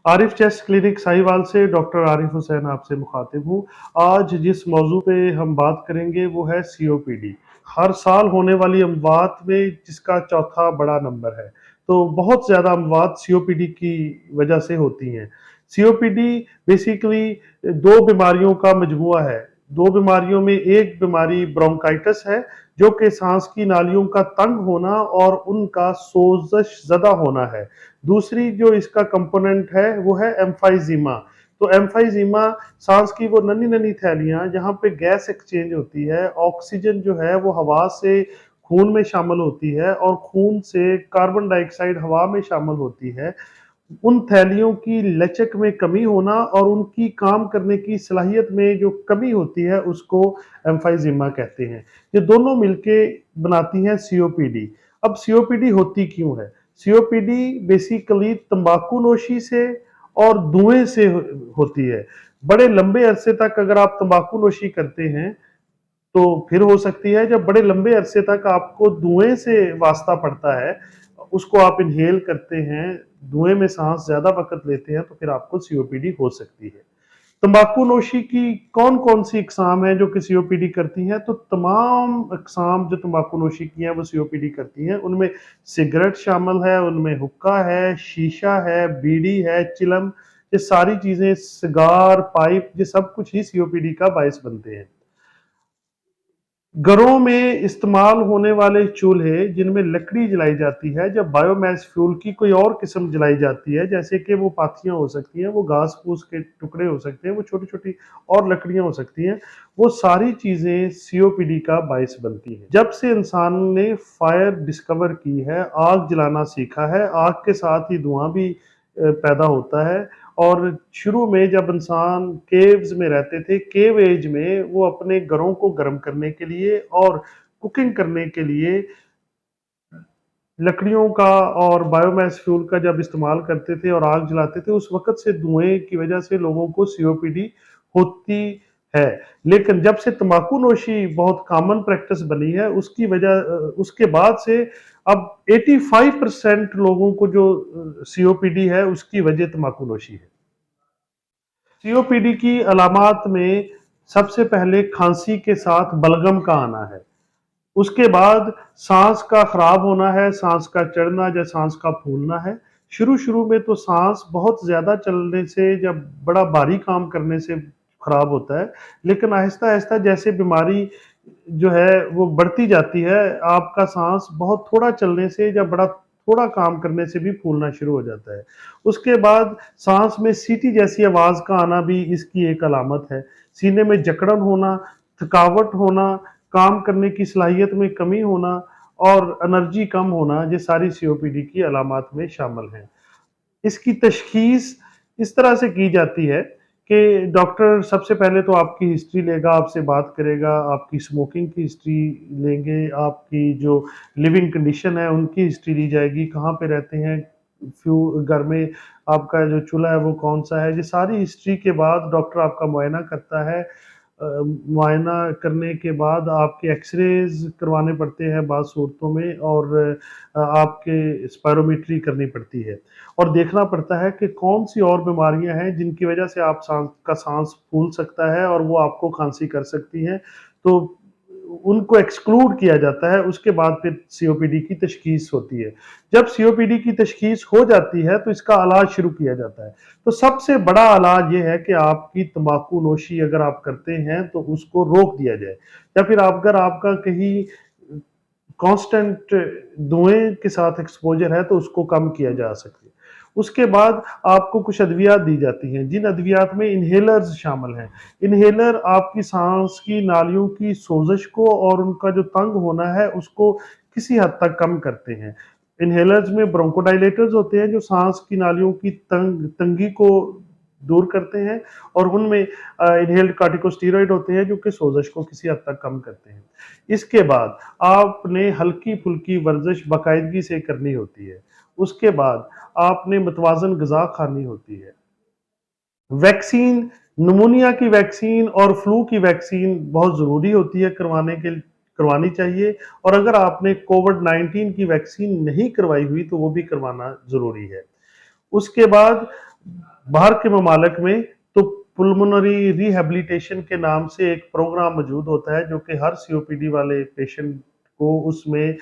Arif chest clinic Sahiwal से doctor Arif Hussain आपसे मुखातिब हूँ। आज जिस मौजू पे हम बात करेंगे वो है सीओपीडी। हर साल होने वाली अमवात में जिसका चौथा बड़ा नंबर है। तो बहुत ज़्यादा अमवात सीओपीडी की वजह से होती हैं। सीओपीडी बेसिकली दो बीमारियों का मजमुआ है। दो बीमारियों में एक बीमारी ब्रोंकाइटिस है, जो कि सांस की नालियों का तंग होना और उनका सोजश ज़दा होना है। दूसरी जो इसका कंपोनेंट है वो है एम्फाइजीमा। तो एम्फाइजीमा सांस की वो नन्ही नन्ही थैलियां जहां पे गैस एक्सचेंज होती है, ऑक्सीजन जो है वो हवा से खून में शामिल होती है और खून से कार्बन डाइऑक्साइड हवा में शामिल होती है। उन थैलियों की लचक में कमी होना और उनकी काम करने की सलाहियत में जो कमी होती है उसको एम्फाइजीमा कहते हैं। ये दोनों मिलके बनाती हैं सीओपीडी। अब सीओपीडी होती क्यों है? सीओपीडी बेसिकली तंबाकू नोशी से और धुएं से होती है। बड़े लंबे अरसे तक अगर आप तंबाकू नोशी करते हैं तो फिर हो सकती है। जब बड़े लंबे अरसे तक आपको धुएं से वास्ता पड़ता है, उसको आप इनहेल करते हैं, धुएं में सांस ज्यादा वक्त लेते हैं, तो फिर आपको सीओपीडी हो सकती है। तंबाकू नोशी की कौन कौन सी इकसाम है जो कि सीओपीडी करती हैं? तो तमाम इकसाम जो तंबाकू नोशी की हैं वो सीओपीडी करती हैं। उनमें सिगरेट शामिल है, उनमें हुक्का है, शीशा है, बीड़ी है, चिलम, ये सारी चीजें, सिगार, पाइप, ये सब कुछ ही सीओपीडी का बायस बनते हैं। घरों में इस्तेमाल होने वाले चूल्हे जिनमें लकड़ी जलाई जाती है, जब बायोमास फ्यूल की कोई और किस्म जलाई जाती है, जैसे कि वो पाथियां हो सकती हैं, वो घास फूस के टुकड़े हो सकते हैं, वो छोटी छोटी और लकड़ियां हो सकती हैं, वो सारी चीजें सीओपीडी का बायस बनती हैं। जब से इंसान ने फायर डिस्कवर की है, आग जलाना सीखा है, आग के साथ ही धुआं भी पैदा होता है। और शुरू में जब इंसान केव्स में रहते थे, केव एज में वो अपने घरों को गर्म करने के लिए और कुकिंग करने के लिए लकड़ियों का और बायोमास फ्यूल का जब इस्तेमाल करते थे और आग जलाते थे, उस वक़्त से धुएँ की वजह से लोगों को सीओपीडी होती है। लेकिन जब से तम्बाकू नोशी बहुत कॉमन प्रैक्टिस बनी है, उसके बाद से अब 85% लोगों को जो सीओपीडी है, उसकी वजह तम्बाकू नोशी है। सीओपीडी की अलामात में सबसे पहले खांसी के साथ बलगम का आना है। उसके बाद सांस का खराब होना है, सांस का चढ़ना या सांस का फूलना है। शुरू शुरू में तो सांस बहुत ज्यादा चलने से, जब बड़ा भारी काम करने से खराब होता है, लेकिन आहिस्ता आहिस्ता जैसे बीमारी जो है वो बढ़ती जाती है, आपका सांस बहुत थोड़ा चलने से या बड़ा थोड़ा काम करने से भी फूलना शुरू हो जाता है। उसके बाद सांस में सीटी जैसी आवाज का आना भी इसकी एक अलामत है। सीने में जकड़न होना, थकावट होना, काम करने की सलाहियत में कमी होना और एनर्जी कम होना, ये सारी सीओपीडी की अलामात में शामिल हैं। इसकी तशखीस इस तरह से की जाती है कि डॉक्टर सबसे पहले तो आपकी हिस्ट्री लेगा, आपसे बात करेगा, आपकी स्मोकिंग की हिस्ट्री लेंगे, आपकी जो लिविंग कंडीशन है उनकी हिस्ट्री ली जाएगी, कहाँ पे रहते हैं, घर में आपका जो चूल्हा है वो कौन सा है। ये सारी हिस्ट्री के बाद डॉक्टर आपका मुआयना करता है। मुआयना करने के बाद आपके एक्सरेज करवाने पड़ते हैं बाद सूरतों में, और आपके स्पायरोमेट्री करनी पड़ती है और देखना पड़ता है कि कौन सी और बीमारियां हैं जिनकी वजह से आप सांस फूल सकता है और वो आपको खांसी कर सकती हैं। तो उनको एक्सक्लूड किया जाता है। उसके बाद फिर सीओपीडी की तशखीस होती है। जब सीओपीडी की तशखीस हो जाती है तो इसका इलाज शुरू किया जाता है। तो सबसे बड़ा इलाज ये है कि आपकी तंबाकू नोशी अगर आप करते हैं तो उसको रोक दिया जाए, या फिर अगर आपका कहीं कांस्टेंट धुएं के साथ एक्सपोजर है तो उसको कम किया जा सके। उसके बाद आपको कुछ अद्वियात दी जाती हैं, जिन अद्वियात में इनहेलर्स शामिल हैं। इनहेलर आपकी सांस की नालियों की सोजश को और उनका जो तंग होना है उसको किसी हद तक कम करते हैं। इनहेलर्स में ब्रोंकोडायलेटर्स होते हैं जो सांस की नालियों की तंगी को दूर करते हैं, और उनमें इनहेल्ड कार्टिकोस्टेरॉइड होते हैं जो कि सोजश को किसी हद तक कम करते हैं। इसके बाद आपने हल्की फुल्की वर्जिश बाकायदगी से करनी होती है। उसके बाद आपने मतवाजन गजा खानी होती है। वैक्सीन, निमोनिया की वैक्सीन और फ्लू की वैक्सीन बहुत जरूरी होती है, करवानी चाहिए। और अगर आपने कोविड-19 की वैक्सीन नहीं करवाई हुई तो वो भी करवाना जरूरी है। उसके बाद बाहर के ममालिक में तो पुल्मोनरी रिहैबिलिटेशन के नाम से एक प्रोग्राम मौजूद होता है, जो कि हर सीओपीडी वाले पेशेंट को उसमें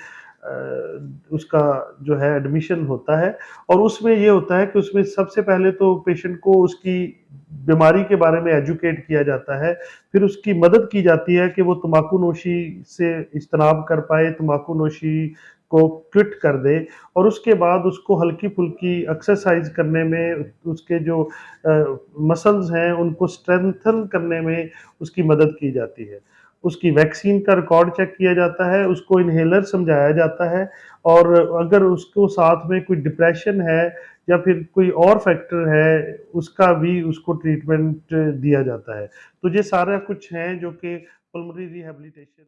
उसका जो है एडमिशन होता है। और उसमें ये होता है कि उसमें सबसे पहले तो पेशेंट को उसकी बीमारी के बारे में एजुकेट किया जाता है, फिर उसकी मदद की जाती है कि वो तम्बाकू नोशी से इज्तनाब कर पाए, तम्बाकू नोशी को क्विट कर दे, और उसके बाद उसको हल्की-फुल्की एक्सरसाइज़ करने में, उसके जो मसल्स हैं उनको स्ट्रेंथन करने में उसकी मदद की जाती है। उसकी वैक्सीन का रिकॉर्ड चेक किया जाता है, उसको इन्हेलर समझाया जाता है, और अगर उसको साथ में कोई डिप्रेशन है या फिर कोई और फैक्टर है, उसका भी उसको ट्रीटमेंट दिया जाता है। तो ये सारा कुछ है जो कि पल्मोनरी रिहैबिलिटेशन